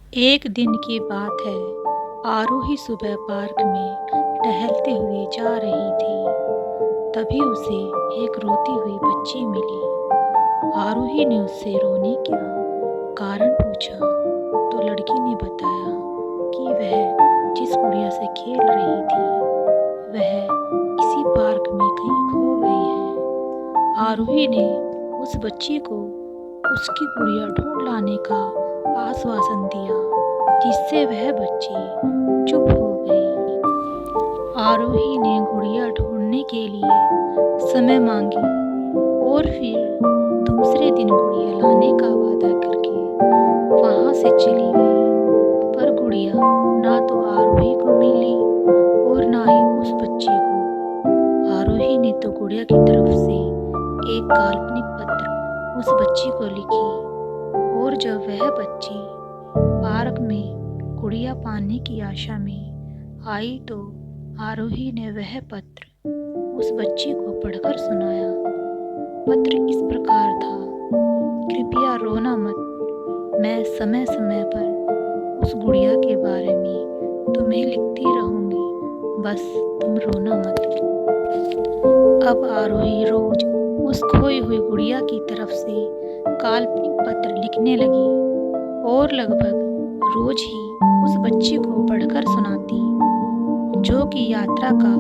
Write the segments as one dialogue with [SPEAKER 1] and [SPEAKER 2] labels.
[SPEAKER 1] एक दिन की बात है। आरोही सुबह पार्क में टहलते हुए जा रही थी। तभी उसे एक रोती हुई बच्ची मिली। आरोही ने उससे रोने का कारण पूछा तो लड़की ने बताया कि वह जिस गुड़िया से खेल रही थी वह इसी पार्क में कहीं खो गई है। आरोही ने उस बच्ची को उसकी गुड़िया ढूंढ लाने का आश्वासन दिया, जिससे वह बच्ची चुप हो गई। आरोही ने गुड़िया ढूंढने के लिए समय मांगी और फिर दूसरे दिन गुड़िया लाने का वादा करके वहां से चली गई। पर गुड़िया ना तो आरोही को मिली और ना ही उस बच्ची को। आरोही ने तो गुड़िया की तरफ से एक काल्पनिक पत्र उस बच्ची को लिखी, और जब वह बच्ची पार्क में गुड़िया पाने की आशा में आई तो आरोही ने वह पत्र उस बच्ची को पढ़कर सुनाया। पत्र इस प्रकार था: कृपया रोना मत, मैं समय समय पर उस गुड़िया के बारे में तुम्हें लिखती रहूंगी, बस तुम रोना मत। अब आरोही रोज उस खोई हुई गुड़िया की तरफ से काल्पनिक पत्र लिखने लगी और लगभग रोज ही उस बच्ची को पढ़कर सुनाती, जो कि यात्रा का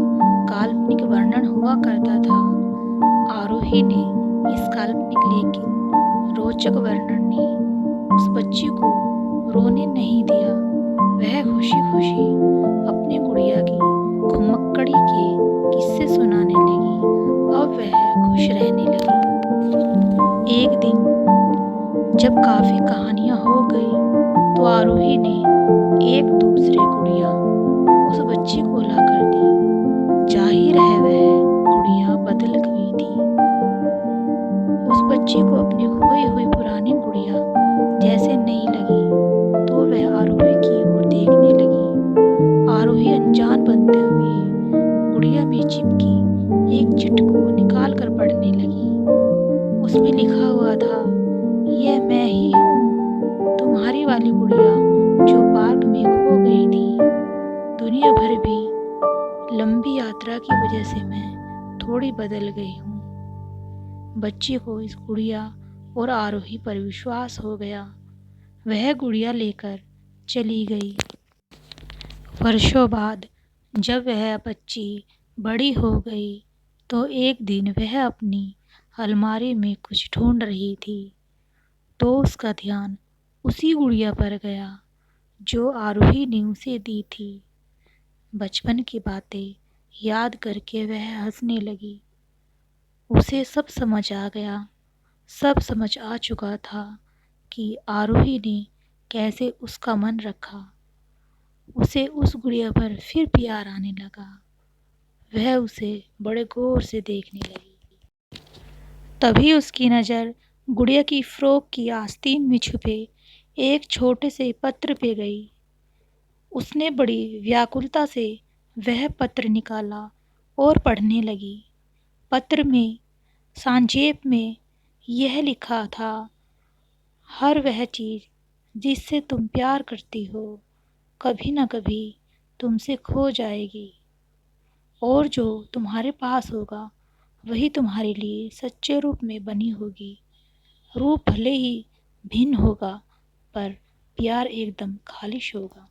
[SPEAKER 1] काल्पनिक वर्णन हुआ करता था। आरोही ने इस काल्पनिक लेकिन रोचक वर्णन ने उस बच्ची को रोने नहीं दिया। वह खुशी खुशी अपनी गुड़िया की घुमक्कड़ी के किस्से सुनाने लगी। अब वह खुश रहने लगी। एक दिन जब काफी कहानियां हो गई तो आरोही ने एक दूसरे गुड़िया उस बच्ची को लाकर दी। जाहिर है वह गुड़िया बदल गई थी। उस बच्ची को अपनी खोई हुई पुरानी गुड़िया जैसे नहीं लगी तो वह आरोही की ओर देखने लगी। आरोही अनजान बनते हुए गुड़िया में चिपकी एक चिट्ठी को निकाल कर पढ़ने लगी। उसमें लिखा हुआ था: यह मैं ही हूँ, तुम्हारी वाली गुड़िया जो पार्क में खो गई थी। दुनिया भर भी लंबी यात्रा की वजह से मैं थोड़ी बदल गई हूँ। बच्ची को इस गुड़िया और आरोही पर विश्वास हो गया। वह गुड़िया लेकर चली गई। वर्षों बाद जब वह बच्ची बड़ी हो गई तो एक दिन वह अपनी अलमारी में कुछ ढूंढ रही थी तो उसका ध्यान उसी गुड़िया पर गया जो आरोही ने उसे दी थी। बचपन की बातें याद करके वह हंसने लगी। उसे सब समझ आ गया, सब समझ आ चुका था कि आरोही ने कैसे उसका मन रखा। उसे उस गुड़िया पर फिर प्यार आने लगा। वह उसे बड़े गौर से देखने लगी। तभी उसकी नज़र गुड़िया की फ्रॉक की आस्तीन में छुपे एक छोटे से पत्र पे गई। उसने बड़ी व्याकुलता से वह पत्र निकाला और पढ़ने लगी। पत्र में संक्षेप में यह लिखा था: हर वह चीज़ जिससे तुम प्यार करती हो कभी न कभी तुमसे खो जाएगी, और जो तुम्हारे पास होगा वही तुम्हारे लिए सच्चे रूप में बनी होगी। रूप भले ही भिन्न होगा पर प्यार एकदम खालिश होगा।